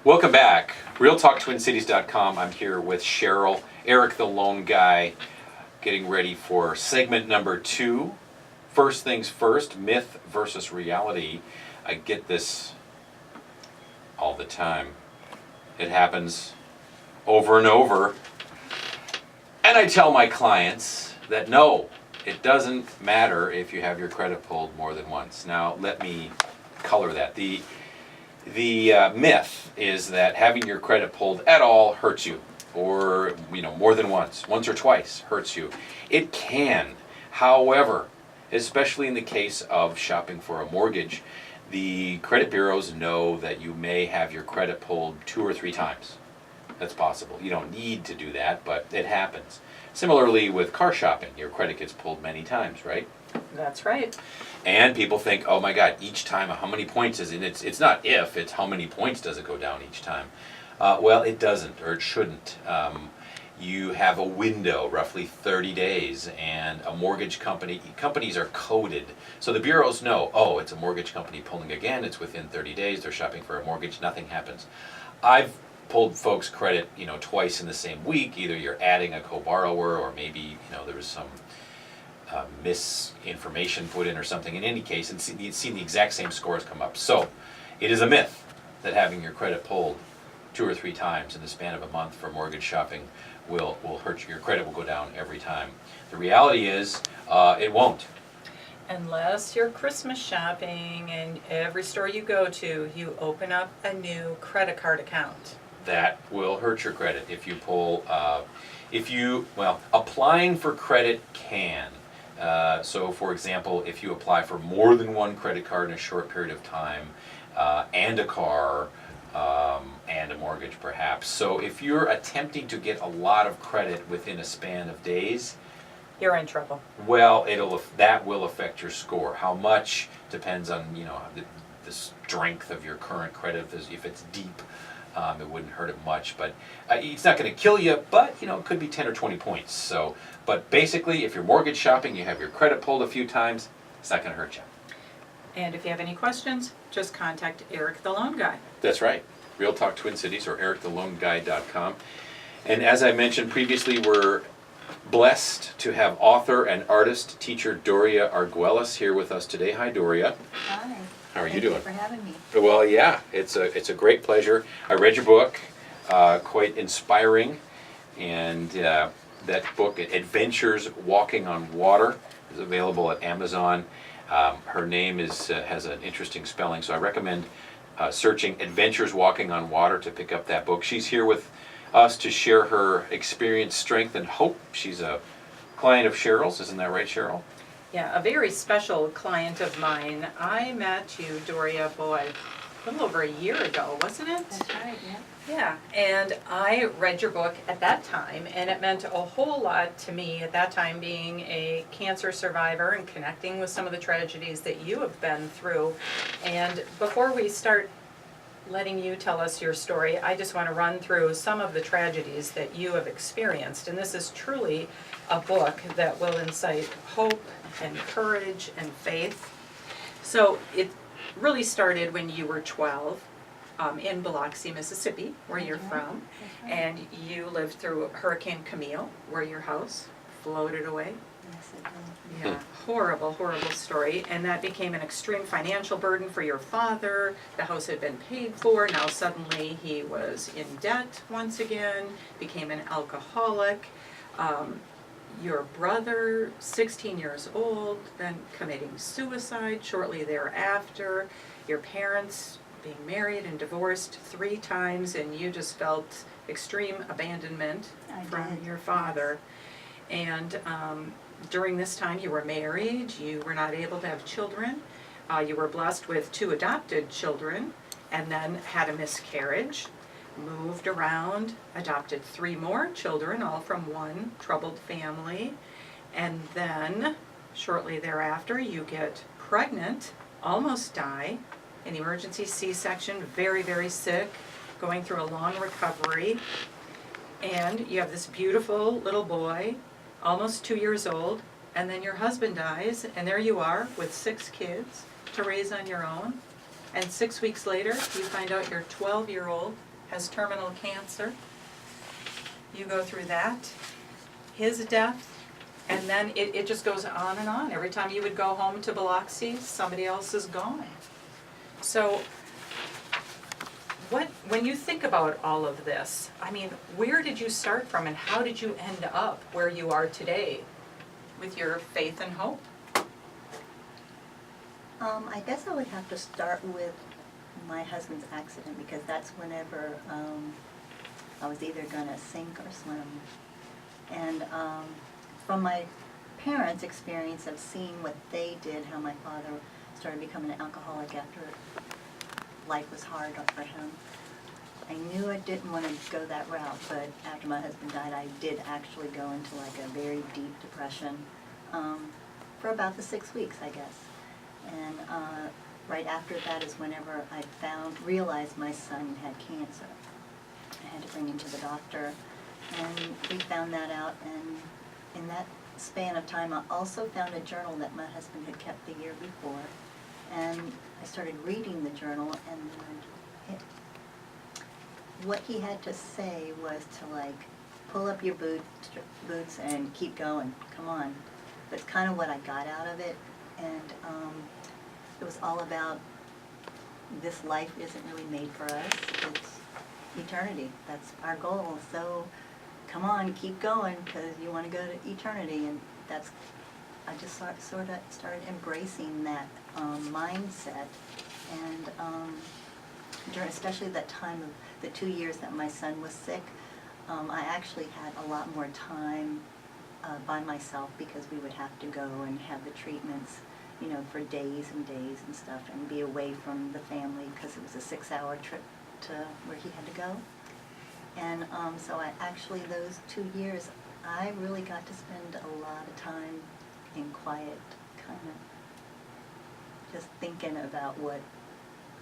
Welcome back. RealTalkTwinCities.com. I'm here with Cheryl, Eric the Lone Guy, getting ready for segment number 2. First things first, myth versus reality. I get this all the time. It happens over and over. And I tell my clients that no, it doesn't matter if you have your credit pulled more than once. Now, let me color that. The myth is that having your credit pulled at all hurts you, or more than once or twice hurts you. It can. However, especially in the case of shopping for a mortgage, the credit bureaus know that you may have your credit pulled 2 or 3 times. That's possible. You don't need to do that, but it happens. Similarly with car shopping, your credit gets pulled many times, right? That's right. And people think, oh my God, each time, how many points is it? It's not if, it's how many points does it go down each time. Well, it doesn't, or it shouldn't. You have a window, roughly 30 days, and a mortgage companies are coded. So the bureaus know, oh, it's a mortgage company pulling again, it's within 30 days, they're shopping for a mortgage, nothing happens. I've pulled folks' credit, twice in the same week. Either you're adding a co-borrower, or maybe, there was some misinformation put in or something. In any case, and seen the exact same scores come up. So it is a myth that having your credit pulled 2 or 3 times in the span of a month for mortgage shopping will hurt you. Your credit will go down every time. The reality is it won't. Unless you're Christmas shopping and every store you go to, you open up a new credit card account. That will hurt your credit if you pull, applying for credit can. So for example, if you apply for more than one credit card in a short period of time, and a car, and a mortgage perhaps. So if you're attempting to get a lot of credit within a span of days, you're in trouble. Well, that will affect your score. How much depends on the strength of your current credit. If it's deep, it wouldn't hurt it much, but it's not going to kill you. But it could be 10 or 20 points. So, but basically, if you're mortgage shopping, you have your credit pulled a few times, it's not going to hurt you. And if you have any questions, just contact Eric the Lone Guy. That's right. Real Talk Twin Cities or erictheloneguy.com. And as I mentioned previously, we're blessed to have author and artist teacher Dorea Arguelles here with us today. Hi, Dorea. Hi. How are you doing? Thank you for having me. Well, yeah, it's a great pleasure. I read your book, quite inspiring, and that book, Adventures Walking on Water, is available at Amazon. Her name has an interesting spelling, so I recommend searching Adventures Walking on Water to pick up that book. She's here with us to share her experience, strength, and hope. She's a client of Cheryl's, isn't that right, Cheryl? Yeah, a very special client of mine. I met you, Dorea, a little over a year ago, wasn't it? That's right, yeah. Yeah, and I read your book at that time, and it meant a whole lot to me at that time, being a cancer survivor and connecting with some of the tragedies that you have been through. And before we start letting you tell us your story, I just want to run through some of the tragedies that you have experienced. And this is truly a book that will incite hope and courage and faith. So it really started when you were 12 in Biloxi, Mississippi, where you're from. Right. And you lived through Hurricane Camille, where your house floated away. Yes, it did. Yeah, horrible, horrible story. And that became an extreme financial burden for your father. The house had been paid for. Now suddenly he was in debt once again, became an alcoholic. Your brother, 16 years old, then committing suicide shortly thereafter. Your parents being married and divorced 3 times, and you just felt extreme abandonment from your father. And during this time you were married, you were not able to have children. You were blessed with 2 adopted children, and then had a miscarriage. Moved around, adopted 3 more children, all from one troubled family. And then, shortly thereafter, you get pregnant, almost die, an emergency C-section, very, very sick, going through a long recovery. And you have this beautiful little boy, almost 2 years old, and then your husband dies, and there you are with 6 kids to raise on your own. And 6 weeks later, you find out your 12-year-old has terminal cancer. You go through that, his death, and then it just goes on and on. Every time you would go home to Biloxi, somebody else is gone. So when you think about all of this, I mean, where did you start from and how did you end up where you are today with your faith and hope? I guess I would have to start with my husband's accident, because that's whenever I was either going to sink or swim. And from my parents' experience of seeing what they did, how my father started becoming an alcoholic after life was hard for him, I knew I didn't want to go that route, but after my husband died, I did actually go into like a very deep depression for about the 6 weeks, I guess. And right after that is whenever I realized my son had cancer. I had to bring him to the doctor, and we found that out, and in that span of time I also found a journal that my husband had kept the year before, and I started reading the journal, and what he had to say was to like pull up your boots and keep going, come on. That's kind of what I got out of it, and it was all about this life isn't really made for us, it's eternity. That's our goal, so come on, keep going, because you want to go to eternity. And that's, I just sort of started embracing that mindset, and during especially that time of the 2 years that my son was sick, I actually had a lot more time by myself, because we would have to go and have the treatments, you know, for days and days and stuff, and be away from the family, because it was a 6-hour trip to where he had to go. And so I actually, those 2 years, I really got to spend a lot of time in quiet, kind of just thinking about what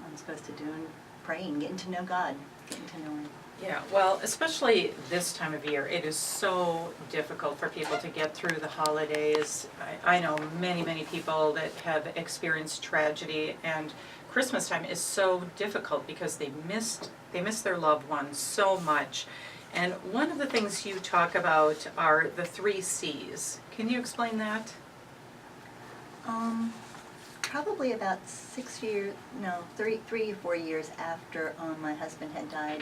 I'm supposed to do, and praying, getting to know God, getting to know Him. Yeah, well, especially this time of year, it is so difficult for people to get through the holidays. I know many, many people that have experienced tragedy, and Christmas time is so difficult because they miss their loved ones so much. And one of the things you talk about are the 3 C's. Can you explain that? Probably about 3 or 4 years after my husband had died,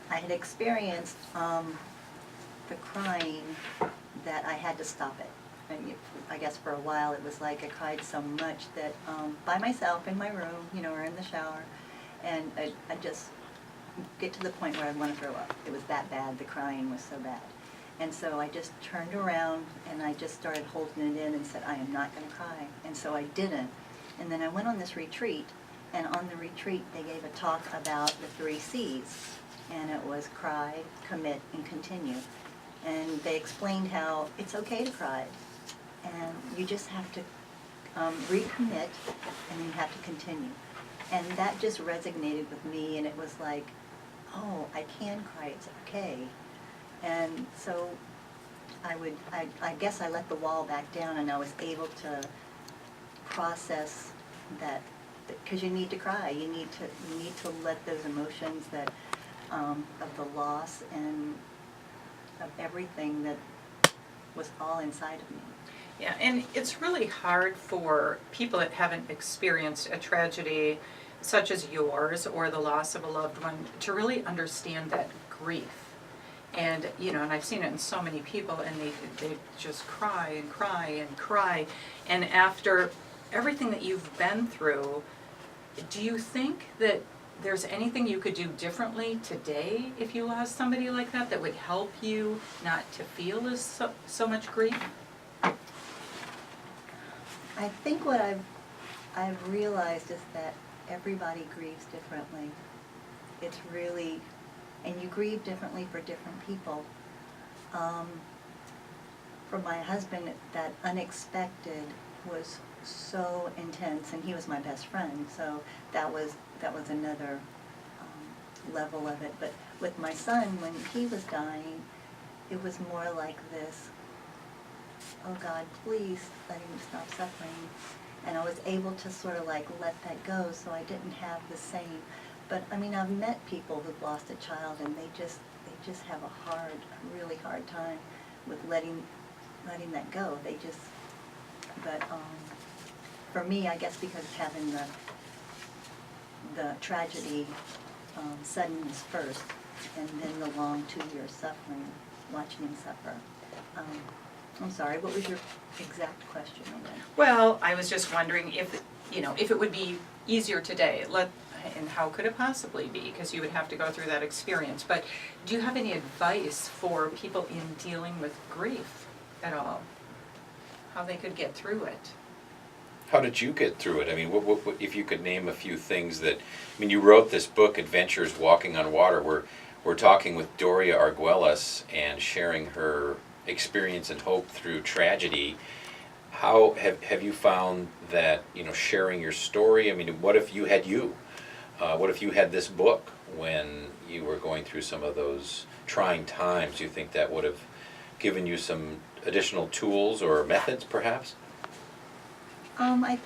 I had experienced the crying that I had to stop it. And I guess for a while it was like I cried so much that by myself in my room, you know, or in the shower, and I just get to the point where I'd want to throw up. It was that bad, the crying was so bad. And so I just turned around and I just started holding it in and said, I am not going to cry. And so I didn't. And then I went on this retreat, and on the retreat they gave a talk about the 3 C's. And it was cry, commit, and continue. And they explained how it's okay to cry, and you just have to recommit, and then you have to continue. And that just resonated with me, and it was like, oh, I can cry, it's okay. And so I guess I let the wall back down, and I was able to process that, because you need to cry, you need to let those emotions that of the loss and of everything that was all inside of me. Yeah, and it's really hard for people that haven't experienced a tragedy such as yours or the loss of a loved one to really understand that grief. And, you know, and I've seen it in so many people, and they just cry and cry and cry. And after everything that you've been through, do you think that there's anything you could do differently today if you lost somebody like that that would help you not to feel as so much grief? I think what I've realized is that everybody grieves differently. It's really, and you grieve differently for different people. For my husband, that unexpected was so intense, and he was my best friend, so that was another level of it. But with my son, when he was dying, it was more like this, oh God, please let him stop suffering. And I was able to sort of like let that go, so I didn't have the same But, I mean, I've met people who've lost a child and they just have a really hard time with letting that go. But for me, I guess because of having the tragedy, suddenness first, and then the long 2-year suffering, watching him suffer. I'm sorry, what was your exact question on that? Well, I was just wondering if it would be easier today, and how could it possibly be? Because you would have to go through that experience. But do you have any advice for people in dealing with grief at all? How they could get through it? How did you get through it? I mean, what if you could name a few things that, I mean, you wrote this book, Adventures Walking on Water. We're talking with Dorea Arguelles and sharing her experience and hope through tragedy. How have you found that, sharing your story? I mean, what if you had what if you had this book when you were going through some of those trying times? Do you think that would have given you some additional tools or methods, perhaps? I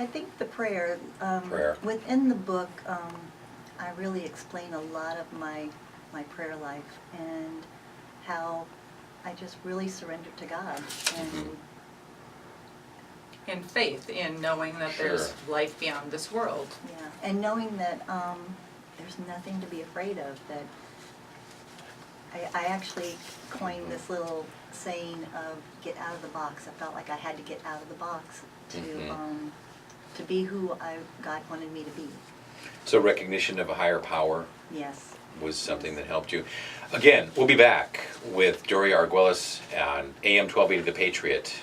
think the prayer. Prayer. Within the book, I really explain a lot of my prayer life and how I just really surrendered to God and. And faith in knowing that there's life beyond this world. Yeah, and knowing that there's nothing to be afraid of. That I actually coined this little saying of "get out of the box." I felt like I had to get out of the box to be who God wanted me to be. So recognition of a higher power. Yes. Was something that helped you. Again, we'll be back with Dorea Arguelles on AM 1280 The Patriot.